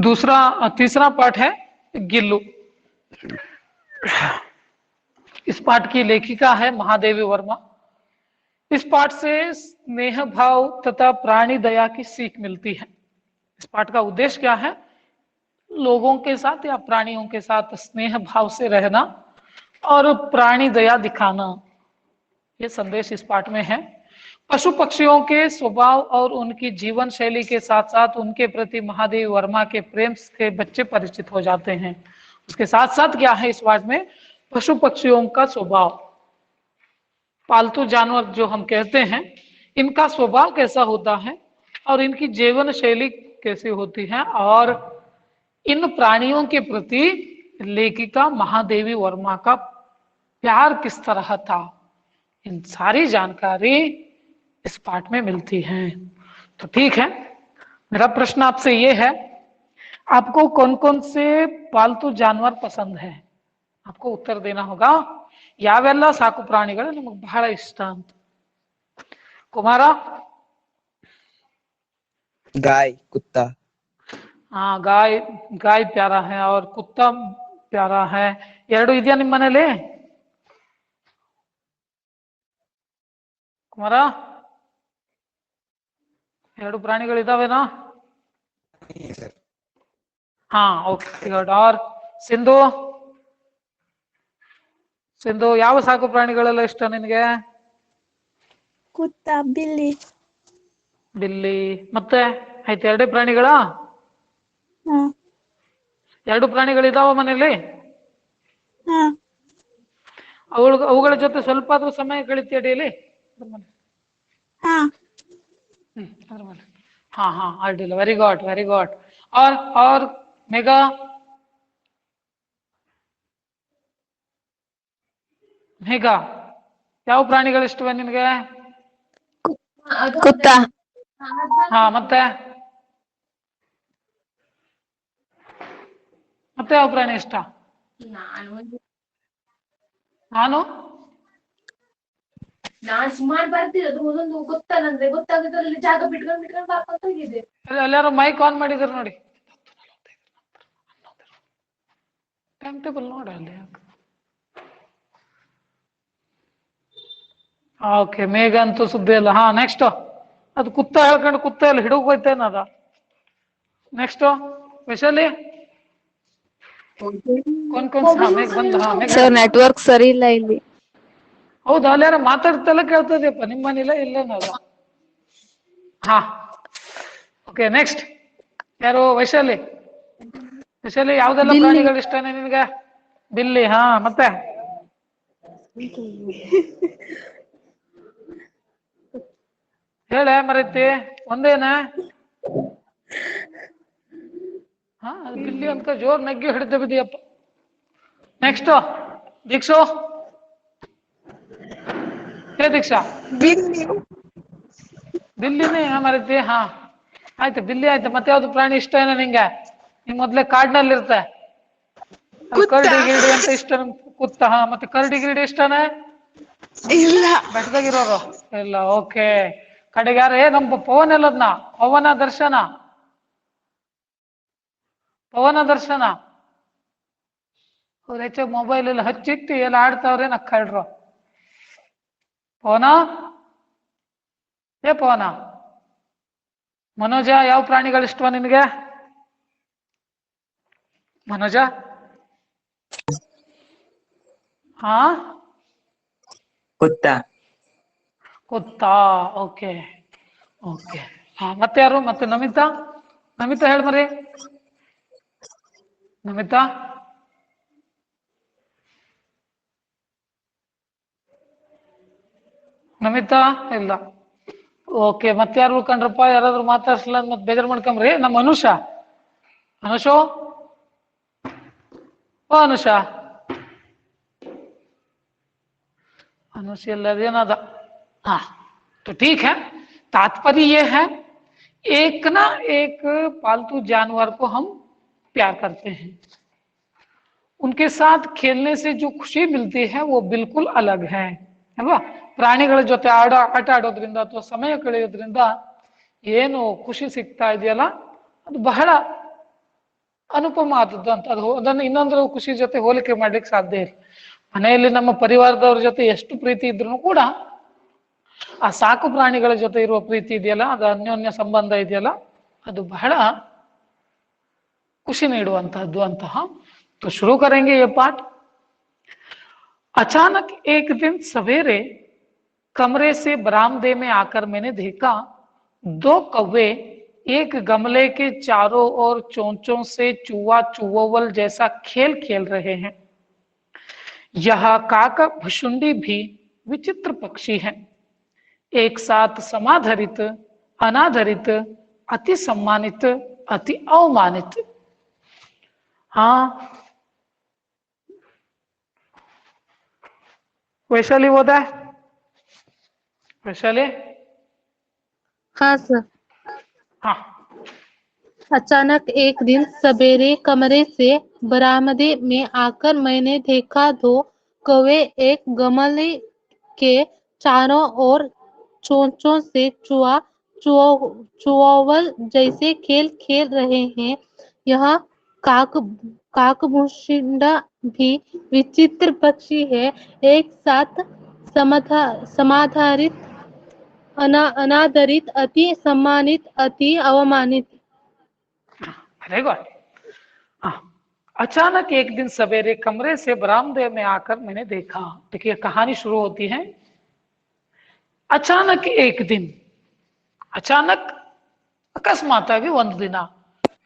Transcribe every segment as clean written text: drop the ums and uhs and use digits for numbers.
तीसरा पाठ है गिल्लू। इस पाठ की लेखिका है महादेवी वर्मा। इस पाठ से स्नेह भाव तथा प्राणी दया की सीख मिलती है। इस पाठ का उद्देश्य क्या है? लोगों के साथ या प्राणियों के साथ स्नेह भाव से रहना और प्राणी दया दिखाना, ये संदेश इस पाठ में है। पशु पक्षियों के स्वभाव और उनकी जीवन शैली के साथ साथ उनके प्रति महादेवी वर्मा के प्रेम के बच्चे परिचित हो जाते हैं। उसके साथ साथ क्या है इस पाठ में? पशु पक्षियों का स्वभाव, पालतू जानवर जो हम कहते हैं, इनका स्वभाव कैसा होता है और इनकी जीवन शैली कैसी होती है, और इन प्राणियों के प्रति लेखिका महादेवी वर्मा का प्यार किस तरह था, इन सारी जानकारी इस पाठ में मिलती है। तो ठीक है, मेरा प्रश्न आपसे ये है, आपको कौन कौन से पालतू जानवर पसंद है? आपको उत्तर देना होगा। ಯಾವೆಲ್ಲ ಸಾಕು ಪ್ರಾಣಿಗಳು ನಿಮಗೆ ಬಹಳ ಇಷ್ಟ ಅಂತ? ಕುಮಾರ? गाय, कुत्ता। हाँ, गाय गाय प्यारा है और कुत्ता प्यारा है। ಎರಡು ಇದೆಯಾ ನಿಮ್ಮ ಮನೇಲಿ ಕುಮಾರ? ಎರಡು ಪ್ರಾಣಿಗಳಿದಾವೇನಾ? हाँ, ओके गुड। और ಸಿಂಧು? ಸಿಂಧು, ಯಾವ ಸಾಕು ಪ್ರಾಣಿಗಳೆಲ್ಲ ಇಷ್ಟ ನಿನಗೆ? ಕುತ್ತ, ಬಿಲ್ಲಿ. ಬಿಲ್ಲಿ ಮತ್ತೆ ಆಯ್ತು, ಎರಡೇ ಪ್ರಾಣಿಗಳ? ಎರಡು ಪ್ರಾಣಿಗಳಿದಾವ ಮನೆಯಲ್ಲಿ? ಅವುಗಳ ಜೊತೆ ಸ್ವಲ್ಪ ಆದ್ರೂ ಸಮಯ ಕಳಿತೀಯ ಡೈಲಿ? हाँ हाँ, अड्डिಲ್ಲ, ವೆರಿ ಗುಡ್ ವೆರಿ ಗುಡ್। और मेघा? ಮೇಘ, ಯಾವ ಪ್ರಾಣಿಗಳು ಇಷ್ಟವೆ ನಿನಗೆ? ಕುತ್ತ। ಹಾ, ಮತ್ತೆ ಮತ್ತೆ ಯಾವ ಪ್ರಾಣಿ ಇಷ್ಟ? ನಾನು ಸುಮಾರು ಬರ್ತಿರೋದು ಒಂದೊಂದು ಗೊತ್ತಲ್ಲಂದ್ರೆ ಗೊತ್ತಾಗದ್ರಲ್ಲಿ ಜಾಗ ಬಿಟ್ಕೊಂಡು ಬರ್ಕೊಂತ ಹೋಗಿದೆ. ಎಲ್ಲಾರು ಮೈಕ್ ಆನ್ ಮಾಡಿದ್ರು ನೋಡಿ, ಟೈಮ್ ಟೇಬಲ್ ನೋಡಿ ಅಲ್ಲಿ। ಓಕೆ, ಮೇಘ ಅಂತೂ ಸುದ್ದಿ ಇಲ್ಲ। ಹಾ, ನೆಕ್ಸ್ಟ್ ಅದು ಕುತ್ತ ಹೇಳ್ಕೊಂಡು ಕುತ್ತ ಎಲ್ಲ ಹಿಡುಗ್ ಹೋಯ್ತೇನ ಅದ? ನೆಕ್ಸ್ಟ್ ವೈಶಾಲಿ? ಸರ್, ನೆಟ್ವರ್ಕ್ ಸರಿ ಇಲ್ಲ ಇಲ್ಲಿ। ಹೌದಾ, ಅಲ್ಲಾರ ಮಾತಾಡ್ತೆಲ್ಲ ಕೇಳ್ತದೆಯಪ್ಪ, ನಿಮ್ಮ ಮನೇಲ ಇಲ್ಲೇನದ? ಹಾ, ಓಕೆ, ನೆಕ್ಸ್ಟ್ ಯಾರು? ವೈಶಾಲಿ? ವೈಶಾಲಿ, ಯಾವ್ದೆಲ್ಲ ಪ್ರಾಣಿಗಳು ಇಷ್ಟನೇ ನಿನ್ಗೆ? ಬಿಲ್ಲಿ, ಹಾ, ಮತ್ತೆ ಹೇಳ ಮರೈತಿ, ಒಂದೇನ? ಹಾ, ಬಿಲ್ಲಿ ಅಂತ ಜೋರ್ ನಗ್ಗಿ ಹಿಡಿದ ಬಿದಿಯಪ್ಪ। ನೆಕ್ಸ್ಟ್ ದೀಕ್ಷು? ಹೇ ದೀಕ್ಷಾ? ಬಿಲ್ಲಿನೇ ಮರೈತಿ? ಹಾ, ಆಯ್ತು, ಬಿಲ್ಲಿ ಆಯ್ತು। ಮತ್ತೆ ಯಾವ್ದು ಪ್ರಾಣಿ ಇಷ್ಟ ಏನೋ ನಿಂಗೆ? ನಿಂಗ್ ಮೊದ್ಲೇ ಕಾಡ್ನಲ್ಲಿ ಇರುತ್ತೆ, ಕರಡಿ ಗಿರಡಿ ಅಂತ ಇಷ್ಟ? ಕುತ್ತ? ಹಾ, ಮತ್ತೆ ಕರಡಿ ಗಿರಡಿ ಇಷ್ಟನೇ? ಇಲ್ಲ, ಬೆಟ್ಟದಾಗಿರೋರು ಇಲ್ಲ? ಓಕೆ, ಕಡೆಗೆ ಯಾರು? ನಮ್ಮ ಪವನ್ ಎಲ್ಲದ್ನ? ಪವನ ದರ್ಶನ? ಪವನ ದರ್ಶನ ಅವ್ರು ಹೆಚ್ಚಾಗ ಮೊಬೈಲ್ ಎಲ್ಲ ಹಚ್ಚಿಟ್ಟು ಎಲ್ಲ ಆಡ್ತಾವ್ರೆ ನಕ್ಕಾಳ್ರು। ಪವನ? ಏ ಪವನ? ಮನೋಜ, ಯಾವ ಪ್ರಾಣಿಗಳು ಇಷ್ಟವ ನಿನ್ಗೆ? ಮನೋಜ? ಹಾ, कुत्ता। ಕುತ್ತ, ಓಕೆ ಓಕೆ। ಹಾ, ಮತ್ತೆ ಯಾರು? ಮತ್ತೆ ನಮಿತಾ? ನಮಿತಾ ಹೇಳ ಮರಿ, ನಮಿತಾ? ನಮಿತಾ ಇಲ್ಲ? ಓಕೆ, ಮತ್ತೆ ಯಾರು ಉಳ್ಕೊಂಡ್ರಪ್ಪ? ಯಾರಾದ್ರೂ ಮಾತಾಡ್ಸಲ್ಲ ಮತ್ತೆ ಬೇಜಾರ್ ಮಾಡ್ಕೊಂಬ್ರಿ। ನಮ್ಮ ಅನುಷ? ಅನುಷೋ? ओ अनुषा? अनुषा लेना था। हाँ, तो ठीक है, तात्पर्य ये है, एक ना एक पालतू जानवर को हम प्यार करते हैं, उनके साथ खेलने से जो खुशी मिलती है वो बिल्कुल अलग है, ಅಲ್ವಾ? ಪ್ರಾಣಿಗಳ ಜೊತೆ ಆಟ ಆಡೋದ್ರಿಂದ ಅಥವಾ ಸಮಯ ಕಳೆಯೋದ್ರಿಂದ ಏನು ಖುಷಿ ಸಿಗ್ತಾ ಇದೆಯಲ್ಲ, ಅದು ಬಹಳ ಅನುಪಮ ಆದದ್ದು ಅಂತ. ಅದನ್ನು ಇನ್ನೊಂದು ಖುಷಿ ಜೊತೆ ಹೋಲಿಕೆ ಮಾಡ್ಲಿಕ್ಕೆ ಸಾಧ್ಯ ಇಲ್ಲ. ಮನೆಯಲ್ಲಿ ನಮ್ಮ ಪರಿವಾರದವ್ರ ಜೊತೆ ಎಷ್ಟು ಪ್ರೀತಿ ಇದ್ರು ಕೂಡ ಆ ಸಾಕು ಪ್ರಾಣಿಗಳ ಜೊತೆ ಇರುವ ಪ್ರೀತಿ ಇದೆಯಲ್ಲ, ಅದು ಅನ್ಯೋನ್ಯ ಸಂಬಂಧ ಇದೆಯಲ್ಲ, ಅದು ಬಹಳ खुशी ನೀಡುವಂತಹದ್ದು ಅಂತಹ. तो शुरू करेंगे ये पाठ। अचानक एक दिन सवेरे कमरे से बरामदे में आकर मैंने देखा 2 कौवे एक गमले के चारों ओर चोंचों से चूहा चूहोवल जैसा खेल खेल रहे हैं। यह काका भुशुंडी भी विचित्र पक्षी है, एक साथ समाधरित, अनाधरित, अति सम्मानित, अति अवमानित। हाँ वैशाली होता है, वैशाली। हाँ सर। हाँ। अचानक एक दिन सवेरे कमरे से बरामदे में आकर मैंने देखा 2 कौवे एक गमले के चारों ओर चोंचों से चुआवल जैसे खेल खेल रहे हैं। यह काकभुशिंडा भी विचित्र पक्षी है, एक साथ समाधारित, अनादरित, अति सम्मानित, अति अवमानित। Very good. अचानक एक दिन सवेरे कमरे से बरामदे में आकर मैंने देखा। देखिए कहानी शुरू होती है, अचानक एक दिन, अचानक अकस्मात ಒಂದು ದಿನ।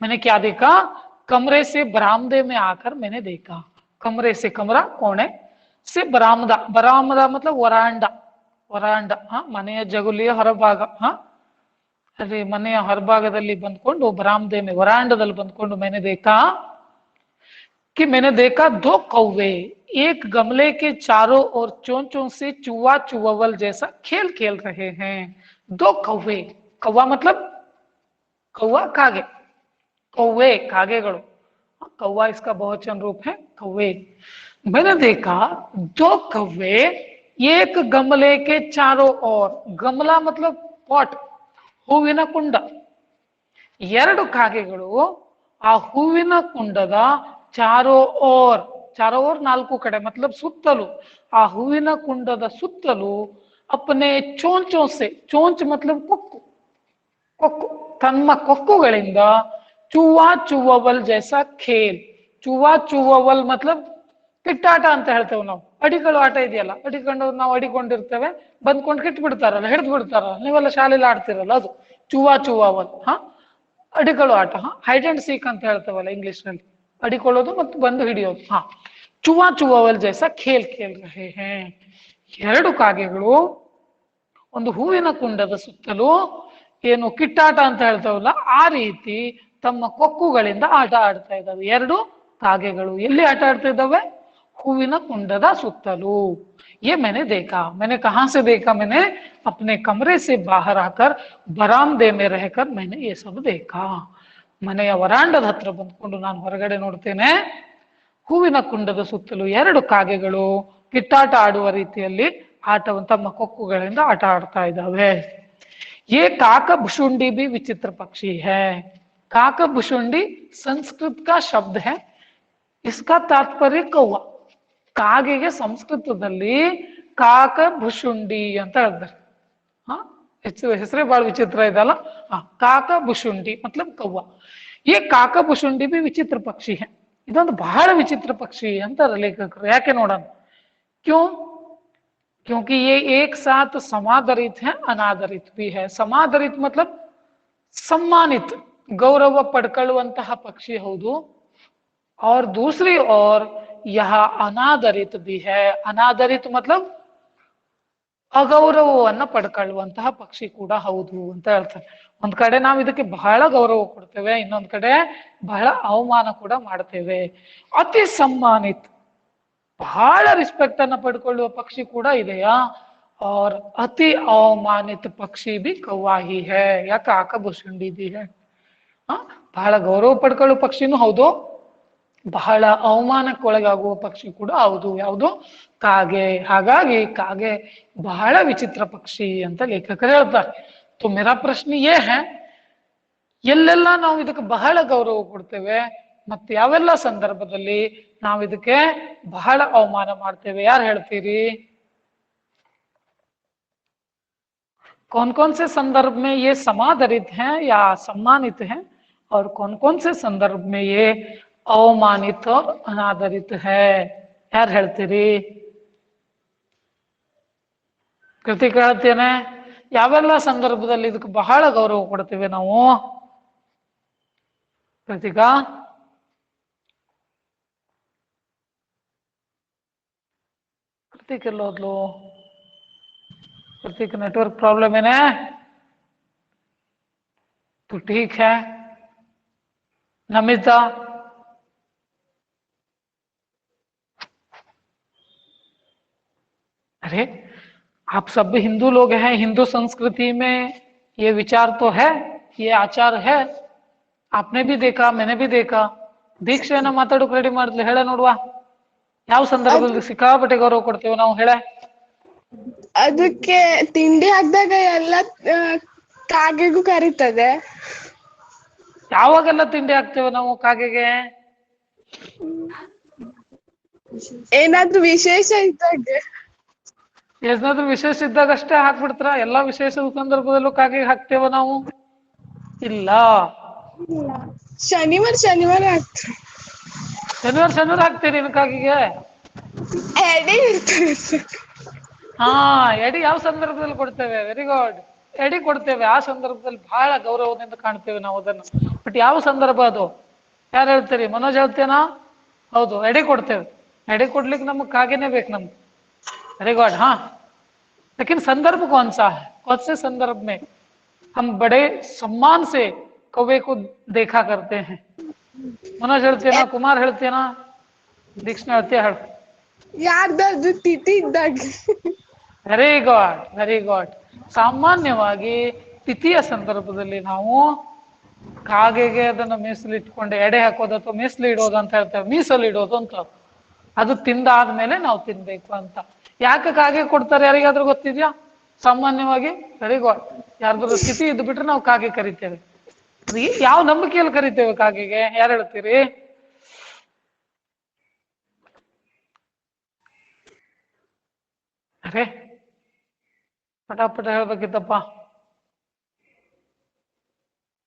मैंने क्या देखा? कमरे से बरामदे में आकर मैंने देखा। कमरे से कमरा कोणे से बरामदा, बरामदा मतलब वरांडा, ವರಾಂಡ ಮನೆಯ ಜಗುಲಿಯ ಹೊರಭಾಗ. ಅಲ್ಲಿ ಮನೆಯ ಹೊರಭಾಗದಲ್ಲಿ ಬಂದ್ಕೊಂಡು ಬರಾಮದೆ में ವರಾಂಡದಲ್ಲಿ ಬಂದ್ಕೊಂಡು मैंने देखा कि मैंने देखा 2 कौवे एक गमले के चारों ओर चोंचों से चूहा चुवल जैसा खेल खेल रहे हैं। 2 कौवे, कौवा मतलब कौवा कागे, कौवे कागेಗಳು, कौवा इसका बहुवचन रूप है कौवे। मैंने देखा 2 कौवे एक गमले के चारों ओर, गमला मतलब पॉट, ಹೂವಿನ ಕುಂಡ, 2 ಕಾಗೆಗಳು ಆ ಹೂವಿನ ಕುಂಡದ ಚಾರೋ ಓರ್, ಚಾರೋ ಓರ್ 4 ಕಡೆ मतलब ಸುತ್ತಲೂ, ಆ ಹೂವಿನ ಕುಂಡದ ಸುತ್ತಲೂ अपने ಚೋಂಚೋं से, ಚೋಂಚ್ मतलब ಕೊಕ್ಕು, ಕೊಕ್ಕು ತಮ್ಮ ಕೊಕ್ಕುಗಳಿಂದ ಚೂವಾ ಚೂವವಲ್ ಜೈಸಾ ಖೇಲ್, ಚೂವಾ ಚೂವವಲ್ मतलब ಕಿಟ್ಟಾಟ ಅಂತ ಹೇಳ್ತೇವೆ ನಾವು, ಅಡಿಗಳು ಆಟ ಇದೆಯಲ್ಲ, ಅಡಿಕೊಂಡು ನಾವು ಅಡಿಕೊಂಡಿರ್ತೇವೆ, ಬಂದ್ಕೊಂಡು ಕಿಟ್ ಬಿಡ್ತಾರಲ್ಲ, ಹಿಡಿದು ಬಿಡ್ತಾರಲ್ಲ, ನೀವೆಲ್ಲ ಶಾಲೆಯಲ್ಲಿ ಆಡ್ತಿರಲ್ಲ, ಅದು ಚೂವಾ ಚೂವಾವಲ್. ಅಡಿಗಳು ಆಟ, ಹೈಡ್ ಅಂಡ್ ಸೀಕ್ ಅಂತ ಹೇಳ್ತೇವಲ್ಲ ಇಂಗ್ಲಿಷ್ ನಲ್ಲಿ, ಅಡಿಕೊಳ್ಳೋದು ಮತ್ತು ಬಂದು ಹಿಡಿಯೋದು. ಚೂವಾ ಚೂವಾವಲ್ ಜೈಸಾ ಖೇಲ್ ಖೇಲ್ ರಹೆ ಹೇ. 2 ಕಾಗೆಗಳು ಒಂದು ಹೂವಿನ ಕುಂಡದ ಸುತ್ತಲೂ ಏನು ಕಿಟ್ಟಾಟ ಅಂತ ಹೇಳ್ತೇವಲ್ಲ ಆ ರೀತಿ ತಮ್ಮ ಕೊಕ್ಕುಗಳಿಂದ ಆಟ ಆಡ್ತಾ ಇದ್ದಾವೆ. 2 ಕಾಗೆಗಳು ಎಲ್ಲಿ ಆಟ ಆಡ್ತಾ ಇದ್ದಾವೆ? ಹೂವಿನ ಕುಂಡದ ಸುತ್ತಲೂ. ये मैंने देखा। मैंने कहां से देखा? मैंने अपने कमरे से बाहर आकर बरामदे में रहकर मैंने ये सब देखा। ಮನೆಯ ವರಾಂಡದ ಹತ್ರ ಬಂದ್ಕೊಂಡು ನಾನು ಹೊರಗಡೆ ನೋಡ್ತೇನೆ, ಹೂವಿನ ಕುಂಡದ ಸುತ್ತಲೂ 2 ಕಾಗೆಗಳು ಕಿಟ್ಟಾಟ ಆಡುವ ರೀತಿಯಲ್ಲಿ ತಮ್ಮ ಕೊಕ್ಕುಗಳಿಂದ ಆಟ ಆಡ್ತಾ ಇದ್ದಾವೆ. ये काकभुशुंडी भी विचित्र पक्षी है। काकभुशुंडी संस्कृत का शब्द है, इसका तात्पर्य कौवा. ಕಾಗೆಗೆ ಸಂಸ್ಕೃತದಲ್ಲಿ ಕಾಕಭುಶುಂಡಿ ಅಂತ ಹೇಳ್ತಾರೆ. ಹೆಸರೇ ಬಹಳ ವಿಚಿತ್ರ ಇದಲ್ಲ. ಕಾಕಭುಶುಂಡಿ मतलब ಕೌವ. ये काकभुशुंडी भी विचित्र पक्षी है. ಇದೊಂದು ಬಹಳ ವಿಚಿತ್ರ ಪಕ್ಷಿ ಅಂತಾರೆ ಲೇಖಕರು. ಯಾಕೆ ನೋಡೋಣ. क्यों? क्योंकि ये एक साथ समादरित है, अनादरित भी है. समादरित मतलब सम्मानित, गौरव ಪಡ್ಕೊಳ್ಳುವಂತಹ ಪಕ್ಷಿ ಹೌದು. और दूसरी ओर यह ಅನಾದರಿತ भी है. ಅನಾದರಿತ मतलब ಅಗೌರವವನ್ನ ಪಡ್ಕೊಳ್ಳುವಂತಹ ಪಕ್ಷಿ ಕೂಡ ಹೌದು ಅಂತ ಹೇಳ್ತಾರೆ. ಒಂದ್ ಕಡೆ ನಾವು ಇದಕ್ಕೆ ಬಹಳ ಗೌರವ ಕೊಡ್ತೇವೆ, ಇನ್ನೊಂದ್ ಕಡೆ ಬಹಳ ಅವಮಾನ ಕೂಡ ಮಾಡ್ತೇವೆ. ಅತಿ सम्मानित, ಬಹಳ ರೆಸ್ಪೆಕ್ಟ್ ಅನ್ನ ಪಡ್ಕೊಳ್ಳುವ ಪಕ್ಷಿ ಕೂಡ ಇದೆಯಾ? और अति अवमानित पक्षी भी कौवा ही है या काकभुशुंडी भी है. ಬಹಳ ಗೌರವ ಪಡ್ಕೊಳ್ಳುವ ಪಕ್ಷಿನೂ ಹೌದು, ಬಹಳ ಅವಮಾನಕ್ಕೊಳಗಾಗುವ ಪಕ್ಷಿ ಕೂಡ ಹೌದು. ಯಾವುದು? ಕಾಗೆ. ಹಾಗಾಗಿ ಕಾಗೆ ಬಹಳ ವಿಚಿತ್ರ ಪಕ್ಷಿ ಅಂತ ಲೇಖಕರು ಹೇಳ್ತಾರೆ. तो मेरा प्रश्न ये है, ಎಲ್ಲೆಲ್ಲ ನಾವು ಇದಕ್ಕೆ ಬಹಳ ಗೌರವ ಕೊಡ್ತೇವೆ, ಮತ್ತೆ ಯಾವೆಲ್ಲ ಸಂದರ್ಭದಲ್ಲಿ ನಾವು ಇದಕ್ಕೆ ಬಹಳ ಅವಮಾನ ಮಾಡ್ತೇವೆ? ಯಾರು ಹೇಳ್ತೀರಿ? कौन कौन से संदर्भ में ये समादरित हैं या सम्मानित हैं और कौन कौन से संदर्भ में ये अवमानित और अनादरित है? यार ಹೇಳ್ತೀರಿ? ಕೃತಿಕ ಹೇಳ್ತೇನೆ, ಯಾವೆಲ್ಲ ಸಂದರ್ಭದಲ್ಲಿ ಇದಕ್ಕೆ ಬಹಳ ಗೌರವ ಕೊಡ್ತೇವೆ ನಾವು? ಕೃತಿಕಾ ಕೃತಿಕ ಎಲ್ಲೋದ್ಲು? कृतिक नेटवर्क प्रॉब्लम है ना? तो ठीक है। नमिता अरे आप सब भी हिंदू लोग हैं, हिंदू संस्कृति में ये विचार तो है, ये आचार है। आपने भी देखा, मैंने भी देखा। ದೀಕ್ಷೆಯನ್ನ ಮಾತಾಡೋಕೆ ರೆಡಿ ಮಾಡಿದ್ಲು, ಹೇಳ ನೋಡುವ. ಯಾವ ಸಂದರ್ಭದಲ್ಲಿ ಸಿಕ್ಕಾಪಟ್ಟೆ ಗೌರವ ಕೊಡ್ತೇವೆ ನಾವು? ಹೇಳ. ಅದಕ್ಕೆ ತಿಂಡಿ ಹಾಕಿದಾಗ ಎಲ್ಲ ಕಾಗೆಗೂ ಕರೀತದೆ. ಯಾವಾಗೆಲ್ಲ ತಿಂಡಿ ಹಾಕ್ತೇವೆ ನಾವು ಕಾಗೆಗೆ? ಏನಾದ್ರೂ ವಿಶೇಷ ಇದ್ದಾಗ. ಏನಾದ್ರೂ ವಿಶೇಷ ಇದ್ದಾಗ ಅಷ್ಟೇ ಹಾಕ್ಬಿಡ್ತಾರ? ಎಲ್ಲಾ ವಿಶೇಷ ಸಂದರ್ಭದಲ್ಲೂ ಕಾಗೆಗೆ ಹಾಕ್ತೇವ ನಾವು? ಇಲ್ಲ. ಶನಿವಾರ ಹಾಕ್ತಾರೆ. ಶನಿವಾರ ಹಾಕ್ತೀರಿ ನೀನು ಕಾಗೆಗೆ? ಎಡೆ ಇರ್ತದೆ. ಹಾ, ಎಡಿ ಯಾವ ಸಂದರ್ಭದಲ್ಲಿ ಕೊಡ್ತೇವೆ? ವೆರಿ ಗುಡ್, ಎಡಿ ಕೊಡ್ತೇವೆ. ಆ ಸಂದರ್ಭದಲ್ಲಿ ಬಹಳ ಗೌರವದಿಂದ ಕಾಣ್ತೇವೆ ನಾವು ಅದನ್ನು. ಬಟ್ ಯಾವ ಸಂದರ್ಭ ಅದು? ಯಾರು ಹೇಳ್ತೀರಿ? ಮನೋಜ್ ಹೇಳ್ತೇನಾ? ಹೌದು, ಎಡೆ ಕೊಡ್ತೇವೆ. ಎಡೆ ಕೊಡ್ಲಿಕ್ಕೆ ನಮ್ಗೆ ಕಾಗೆನೇ ಬೇಕು ನಮ್ಗೆ. Very good. हाँ, लेकिन संदर्भ कौन सा है? कौन से संदर्भ में हम बड़े सम्मान से कौवे को देखा करते हैं? मनोज ಹೇಳ್ತೇನಾ? ಕುಮಾರ್ ಹೇಳ್ತೇನಾ? ದೀಕ್ಷಣ ಹೇಳ್ತೀಯ? ಹೇಳ. ಯಾರ್ದಾದ್ರು ತಿಥಿ ಇದ್ದಾಗ. Very good, very good. ಸಾಮಾನ್ಯವಾಗಿ ತಿಥಿಯ ಸಂದರ್ಭದಲ್ಲಿ ನಾವು ಕಾಗೆಗೆ ಅದನ್ನ ಮೀಸಲು ಇಟ್ಕೊಂಡು ಎಡೆ ಹಾಕೋದು ಅಥವಾ ಮೀಸಲು ಇಡೋದು ಅಂತ ಹೇಳ್ತೇವೆ. ಮೀಸಲು ಇಡೋದು ಅಂತ. ಅದು ತಿಂದಾದ್ಮೇಲೆ ನಾವು ತಿನ್ಬೇಕು ಅಂತ. ಯಾಕೆ ಕಾಗೆ ಕೊಡ್ತಾರೆ ಯಾರಿಗಾದ್ರೂ ಗೊತ್ತಿದ್ಯಾ? ಸಾಮಾನ್ಯವಾಗಿ ವೆರಿ ಗುಡ್, ಯಾರ್ದಾದ್ರು ಸ್ಥಿತಿ ಇದ್ದು ಬಿಟ್ರೆ ನಾವು ಕಾಗೆ ಕರಿತೇವೆ. ಯಾವ ನಂಬಿಕೆಯಲ್ಲಿ ಕರಿತೇವೆ ಕಾಗೆಗೆ? ಯಾರು ಹೇಳ್ತೀರಿ? अरे फटाफट ಹೇಳ್ಬೇಕಿತ್ತಪ್ಪ.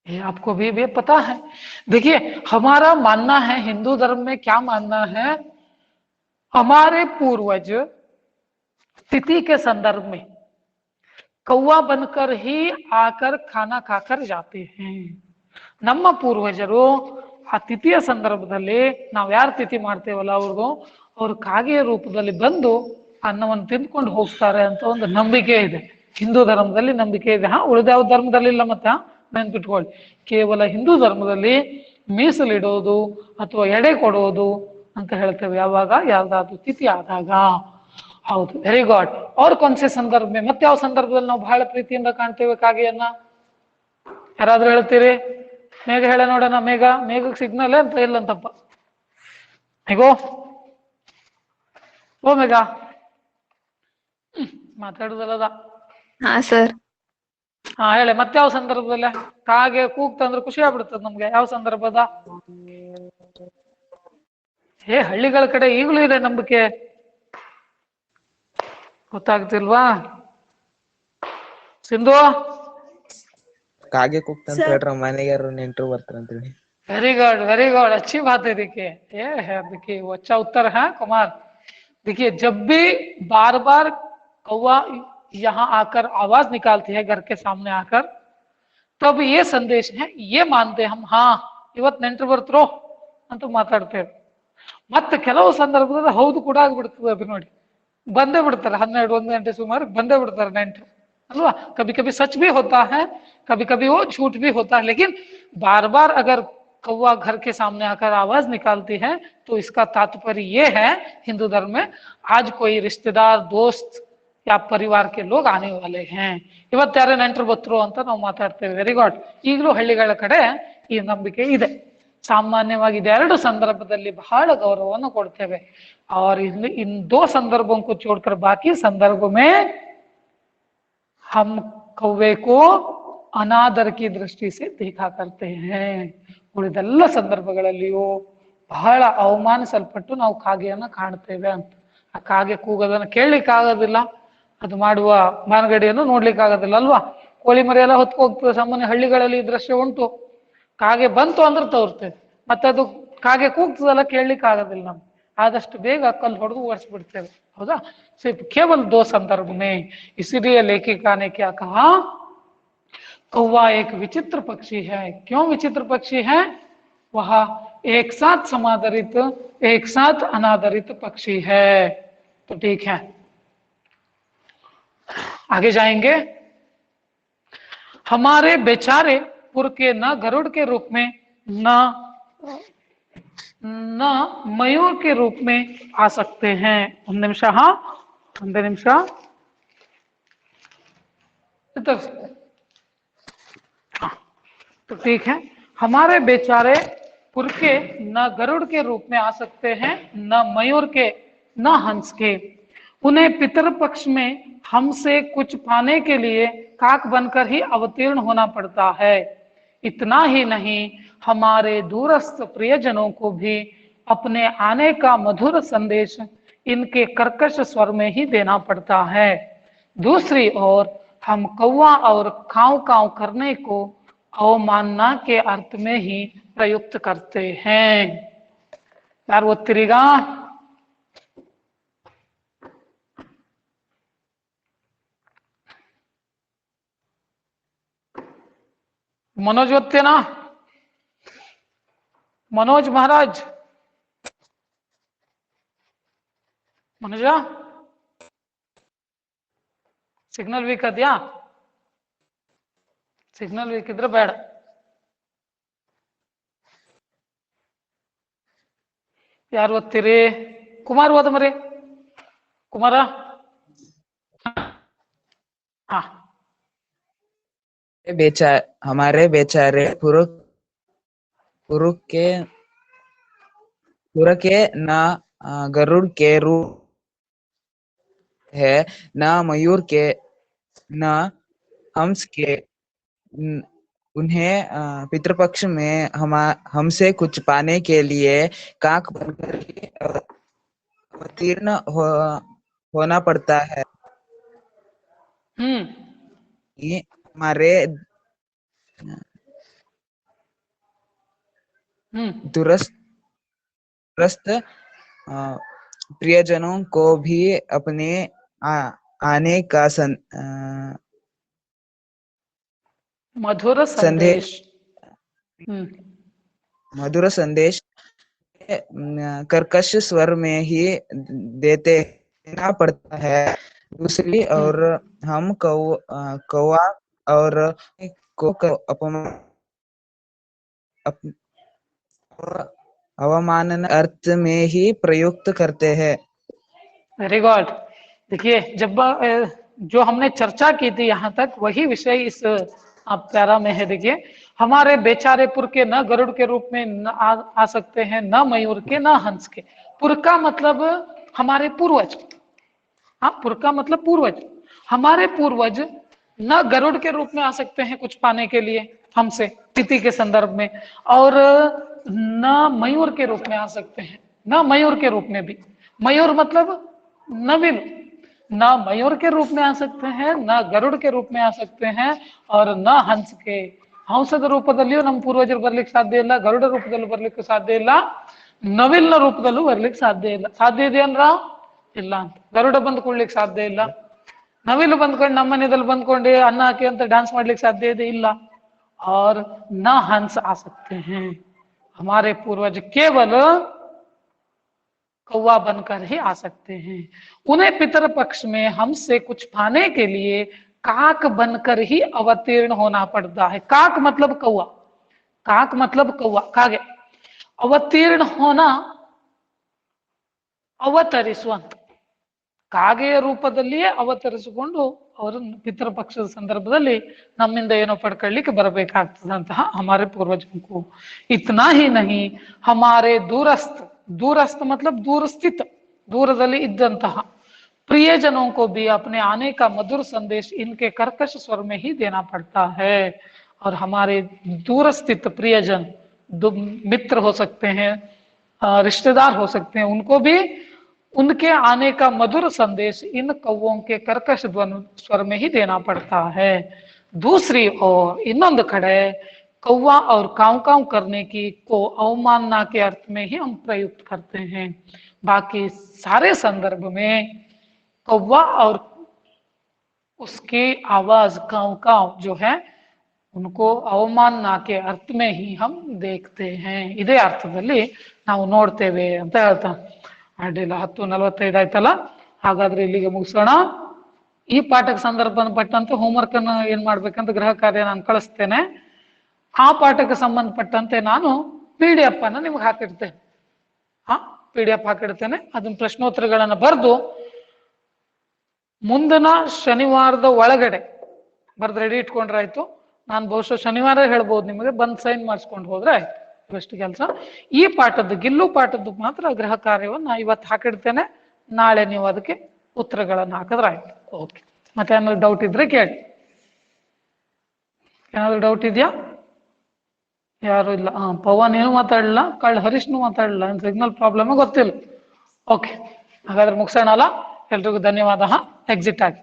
ये आपको भी पता है? देखिए, हमारा मानना है, हिंदू धर्म में क्या मानना है, हमारे पूर्वज तिथि के संदर्भ में कौवा बनकर ही आकर खाना खाकर जाते हैं. ನಮ್ಮ ಪೂರ್ವಜರು ಆ ತಿಥಿಯ ಸಂದರ್ಭದಲ್ಲಿ ನಾವು ಯಾರು ತಿಥಿ ಮಾಡ್ತೇವಲ್ಲ ಅವರು ಕಾಗೆಯ ರೂಪದಲ್ಲಿ ಬಂದು ಅನ್ನವನ್ನು ತಿಂದ್ಕೊಂಡು ಹೋಗ್ತಾರೆ ಅಂತ ಒಂದು ನಂಬಿಕೆ ಇದೆ. ಹಿಂದೂ ಧರ್ಮದಲ್ಲಿ ನಂಬಿಕೆ ಇದೆ. ಹಾ, ಉಳಿದ ಯಾವ ಧರ್ಮದಲ್ಲಿ ಇಲ್ಲ. ಮತ್ತೆ ನೆನ್ಪಿಟ್ಕೊಳ್ಳಿ, ಕೇವಲ ಹಿಂದೂ ಧರ್ಮದಲ್ಲಿ ಮೀಸಲಿಡೋದು ಅಥವಾ ಎಡೆ ಕೊಡೋದು ಅಂತ ಹೇಳ್ತೇವೆ ಯಾವಾಗ? ಯಾವ್ದಾದ್ರು ತಿಥಿ ಆದಾಗ. ಹೌದು, ವೆರಿ ಗುಡ್. ಅವ್ರ ಕೊಂಸೆ ಸಂದರ್ಭ ಮತ್ತೆ ಯಾವ ಸಂದರ್ಭದಲ್ಲಿ ನಾವು ಬಹಳ ಪ್ರೀತಿಯಿಂದ ಕಾಣ್ತೇವೆ ಕಾಗೆಯನ್ನ? ಯಾರಾದ್ರೂ ಹೇಳ್ತೀರಿ? ಮೇಘ ಹೇಳ ನೋಡೋಣ. ಮೇಘಕ್ಕೆ ಸಿಗ್ನಲ್ ಅಂತ ಇಲ್ಲಂತಪ್ಪ. ಹೇಗೋ ಓ ಮೇಘ, ಮಾತಾಡುದಲ್ಲದ. ಹಾ ಸರ್. ಹಾ ಹೇಳಿ, ಮತ್ತೆ ಯಾವ ಸಂದರ್ಭದಲ್ಲ ಕಾಗೆ ಕೂಗ್ತಂದ್ರೆ ಖುಷಿ ಆಗ್ಬಿಡ್ತದ ನಮ್ಗೆ? ಯಾವ ಸಂದರ್ಭದ? ಹಳ್ಳಿಗಳ ಕಡೆ ಈಗಲೂ ಇದೆ ನಂಬಿಕೆ, ಗೊತ್ತಾಗ್ತಿಲ್ವಾ? ಸಿಂಧು ಕಾಗೆ ಕೂಗ್ತಂತ ಹೇಳ್ರ, ಮನೆಗೆ ಯಾರು ನೆಂಟರು ಬರ್ತಾರಂತೇಳಿ. वेरी गुड, वेरी गुड, अच्छी बात है। देखिए ये है, देखिए वो अच्छा उत्तर है कुमार। देखिए, जब भी बार बार कौवा यहाँ आकर आवाज निकालती है घर के सामने आकर, तब ये संदेश है, ये मानते हम, हाँ ಇವತ್ತು ನೆಂಟರು ಬರ್ತರೋ ಅಂತ ಮಾತಾಡ್ತೇವೆ. ಮತ್ತೆ ಕೆಲವು ಸಂದರ್ಭದಲ್ಲಿ ಹೌದು ಕೂಡ ಆಗ್ಬಿಡ್ತದೆ. ಅದು ನೋಡಿ, ಬಂದೇ ಬಿಡ್ತಾರೆ 12-1 ಗಂಟೆ ಸುಮಾರು ಬಂದೇ बिड़ತಾರೆ ನೆಂಟರು अल्वा। कभी कभी सच भी होता है, कभी कभी वो झूठ भी होता है, लेकिन बार बार अगर कौवा घर के सामने आकर आवाज निकालती है तो इसका तात्पर्य ये है हिंदू धर्म में, आज कोई रिश्तेदार, दोस्त या परिवार के लोग आने वाले हैं, ಇವತ್ತು ಯಾರೇ ನೆಂಟರು ಬರ್ತರು ಅಂತ ನಾವು ಮಾತಾಡ್ತೇವೆ. Very good. ಈಗಲೂ ಹಳ್ಳಿಗಳ ಕಡೆ ಈ ನಂಬಿಕೆ ಇದೆ. सामान्यವಾಗಿ ಇದೆರಡು ಸಂದರ್ಭದಲ್ಲಿ ಬಹಳ ಗೌರವವನ್ನು ಕೊಡ್ತೇವೆ. और इन 2 संदर्भों को छोड़कर बाकी संदर्भ में हम कौवे को अनादर की दृष्टि से देखा करते हैं, ಉಳಿದೆಲ್ಲ ಸಂದರ್ಭಗಳಲ್ಲಿಯೂ ಬಹಳ ಅವಮಾನಿಸಲ್ಪಟ್ಟು ನಾವು ಕಾಗೆಯನ್ನ ಕಾಣ್ತೇವೆ ಅಂತ. ಆ ಕಾಗೆ ಕೂಗೋದನ್ನ ಕೇಳಲಿಕ್ಕೆ ಆಗೋದಿಲ್ಲ, ಅದು ಮಾಡುವ ಮಾನಗಡಿಯನ್ನು ನೋಡ್ಲಿಕ್ಕೆ ಆಗೋದಿಲ್ಲ ಅಲ್ವಾ. ಕೋಳಿ ಮರಿ ಎಲ್ಲ ಹೊತ್ಕೊ ಹೋಗ್ತದೆ. ಸಾಮಾನ್ಯ ಹಳ್ಳಿಗಳಲ್ಲಿ ಈ ದೃಶ್ಯ ಉಂಟು. ಕಾಗೆ ಬಂತು ಅಂದ್ರೆ ತೋರ್ತೇವೆ, ಮತ್ತೆ ಅದು ಕಾಗೆ ಕೂಗ್ತದಲ್ಲ ಕೇಳಲಿಕ್ಕೆ ಆಗೋದಿಲ್ಲ ನಮ್ಗೆ. ಆದಷ್ಟು ಬೇಗ ಕಲ್ಲು ಹೊಡೆದು ಓಡಿಸ್ಬಿಡ್ತೇವೆ, ಹೌದಾ. सिर्फ केवल दो संदर्भ में, इसीलिए लेखिका ने क्या कहा, कौवा एक विचित्र पक्षी है। क्यों विचित्र पक्षी है? वह एक साथ समादरित एक साथ अनादरित पक्षी है। तो ठीक है, आगे जाएंगे। हमारे बेचारे पुर के न गरुड़ के रूप में न मयूर के रूप में आ सकते हैं। ಒಂದು ನಿಮಿಷ, ಒಂದೇ ನಿಮಿಷ. तो ठीक है, हमारे बेचारे पुर के न गरुड़ के रूप में आ सकते हैं, न मयूर के, न हंस के। उन्हें पितृपक्ष में हमसे कुछ पाने के लिए काक बनकर ही अवतीर्ण होना पड़ता है। इतना ही नहीं, हमारे दूरस्थ प्रियजनों को भी अपने आने का मधुर संदेश इनके कर्कश स्वर में ही देना पड़ता है। दूसरी ओर हम कौवा और काव काव करने को अवमानना के अर्थ में ही प्रयुक्त करते हैं। यार वो तिरिगा मनोज होते ना, मनोज महाराज, मनोजा ಸಿಗ್ನಲ್ ವೀಕ್ ಅದ್ಯಾ? ಸಿಗ್ನಲ್ ವೀಕ್ ಇದ್ರೆ ಬೇಡ. ಯಾರು ಓದ್ತೀರಿ? ಕುಮಾರ್ ಓದ ಮರಿ. ಕುಮಾರ, हाँ. हमारे बेचारे पुर के न गरुड़ के रूप है, न मयूर के, न हंस के। उन्हें पितृपक्ष में हमसे कुछ पाने के लिए काक बनकर अवतीर्ण होना पड़ता है। हमारे दूरस्थ प्रियजनों को भी अपने आने का मधुर संदेश कर्कश स्वर में ही देना पड़ता है। दूसरी और हम कौवा और को अवमानन अर्थ में ही प्रयुक्त करते हैं। Very good. देखिए, जब जो हमने चर्चा की थी यहाँ तक, वही विषय इस प्यारा में है। देखिए, हमारे बेचारे पुर के न गरुड़ के रूप में न आ सकते हैं, न मयूर के, न हंस के। पुर का मतलब हमारे पूर्वज, हाँ, पुर का मतलब पूर्वज। हमारे पूर्वज न गरुड़ के रूप में आ सकते हैं कुछ पाने के लिए हमसे, तिथि के संदर्भ में, और न मयूर के रूप में आ सकते हैं, न मयूर के रूप में भी। मयूर मतलब नविल, न मयूर के रूप में आ सकते हैं, न गरुड़ के रूप में आ सकते हैं, और न हंस के। ಹಂಸದ ರೂಪದಲ್ಲಿಯೂ ನಮ್ಮ ಪೂರ್ವಜರು ಬರ್ಲಿಕ್ಕೆ ಸಾಧ್ಯ ಇಲ್ಲ, ಗರುಡ ರೂಪದಲ್ಲೂ ಬರ್ಲಿಕ್ಕೆ ಸಾಧ್ಯ ಇಲ್ಲ, ನವಿಲ್ನ ರೂಪದಲ್ಲೂ ಬರ್ಲಿಕ್ಕೆ ಸಾಧ್ಯ ಇಲ್ಲ. ಸಾಧ್ಯ ಇದೆ ಅಂದ್ರ ಇಲ್ಲ ಅಂತ. ಗರುಡ ಬಂದ್ಕೊಳ್ಲಿಕ್ಕೆ ಸಾಧ್ಯ ಇಲ್ಲ, ನವಿಲು ಬಂದ್ಕೊಂಡು ನಮ್ಮ ಮನೆಯಲ್ಲಿ ಬಂದ್ಕೊಂಡು ಅನ್ನ ಹಾಕಿ ಅಂತ ಡ್ಯಾನ್ಸ್ ಮಾಡ್ಲಿಕ್ಕೆ ಸಾಧ್ಯ ಇದೆ ಇಲ್ಲ. और न हंस आ सकते हैं, हमारे पूर्वज केवल कौवा बनकर ही आ सकते हैं। उन्हें पितृपक्ष में हमसे कुछ पाने के लिए काक बनकर ही अवतीर्ण होना पड़ता है। काक मतलब कौवा, काक मतलब कौवा, कागे। अवतीर्ण होना, ಅವತರಿಸುವಂತ, ಕಾಗೆಯ ರೂಪದಲ್ಲಿಯೇ ಅವತರಿಸಿಕೊಂಡು ಅವರು ಪಿತೃಪಕ್ಷದ ಸಂದರ್ಭದಲ್ಲಿ ನಮ್ಮಿಂದ ಏನೋ ಪಡ್ಕೊಳ್ಳಿಕ್ಕೆ ಬರಬೇಕಾಗ್ತದಂತಹ हमारे पूर्वजों को। इतना ही नहीं, हमारे दूरस्थ मतलब दूर स्थित, दूरದಲ್ಲಿ ಇದ್ದಂತಹ प्रियजनों को भी अपने आने का मधुर संदेश इनके कर्कश स्वर में ही देना पड़ता है। और हमारे दूर स्थित प्रियजन, मित्र हो सकते हैं, रिश्तेदार हो सकते हैं, उनको भी उनके आने का मधुर संदेश इन कौवों के कर्कश ध्वनि स्वर में ही देना पड़ता है। दूसरी ओर ಇನ್ನೊಂದು ಕಡೆ कौवा और काव काव करने की को अवमानना के अर्थ में ही हम प्रयुक्त करते हैं। बाकी सारे संदर्भ में कौवा और उसकी आवाज काव काव जो है उनको ಅವಮಾನ के अर्थ में ही हम देखते हैं। ಇದೇ ಅರ್ಥದಲ್ಲಿ ನಾವು ನೋಡ್ತೇವೆ ಅಂತ ಹೇಳ್ತಾ ಅಡ್ಡಿಲ್ಲ। 10:45 ಆಯ್ತಲ್ಲ, ಹಾಗಾದ್ರೆ ಇಲ್ಲಿಗೆ ಮುಗಿಸೋಣ। ಈ ಪಾಠಕ್ಕೆ ಸಂದರ್ಭಪಟ್ಟಂತೆ ಹೋಮ್ವರ್ಕ್ ಅನ್ನು ಏನ್ ಮಾಡ್ಬೇಕಂತ ಗೃಹ ಕಾರ್ಯ ನಾನು ಕಳಿಸ್ತೇನೆ। ಆ ಪಾಠಕ್ಕೆ ಸಂಬಂಧಪಟ್ಟಂತೆ ನಾನು PDF ಅನ್ನು ನಿಮ್ಗೆ ಹಾಕಿಡ್ತೇನೆ। PDF ಹಾಕಿಡ್ತೇನೆ, ಅದನ್ನ ಪ್ರಶ್ನೋತ್ತರಗಳನ್ನ ಬರೆದು ಮುಂದಿನ ಶನಿವಾರದ ಒಳಗಡೆ ಬರ್ದು ರೆಡಿ ಇಟ್ಕೊಂಡ್ರಾಯ್ತು। ನಾನು ಬಹುಶಃ ಶನಿವಾರ ಹೇಳ್ಬೋದು ನಿಮಗೆ, ಬಂದ್ ಸೈನ್ ಮಾಡಿಸ್ಕೊಂಡು ಹೋದ್ರೆ ಆಯ್ತು, ಇಷ್ಟು ಕೆಲಸ। ಈ ಪಾಠದ್ದು ಗಿಲ್ಲು ಪಾಠದ್ದು ಮಾತ್ರ ಗೃಹ ಕಾರ್ಯವನ್ನು ಇವತ್ತು ಹಾಕಿಡ್ತೇನೆ, ನಾಳೆ ನೀವು ಅದಕ್ಕೆ ಉತ್ತರಗಳನ್ನು ಹಾಕಿದ್ರೆ ಆಯ್ತು। ಓಕೆ, ಮತ್ತೆ ಏನಾದ್ರು ಡೌಟ್ ಇದ್ರೆ ಕೇಳಿ। ಏನಾದ್ರು ಡೌಟ್ ಇದೆಯಾ? ಯಾರು ಇಲ್ಲ? ಪವನ್ ಏನು ಮಾತಾಡಲ್ಲ, ಕಳ್ಳ ಹರೀಶ್ನು ಮಾತಾಡಲ್ಲ, ಸಿಗ್ನಲ್ ಪ್ರಾಬ್ಲಮ್ ಗೊತ್ತಿಲ್ಲ। ಓಕೆ, ಹಾಗಾದ್ರೆ ಮುಗಿಸೋಣ ಅಲ್ಲ? ಎಲ್ರಿಗೂ ಧನ್ಯವಾದ। ಎಕ್ಸಿಟ್ ಆಗಿ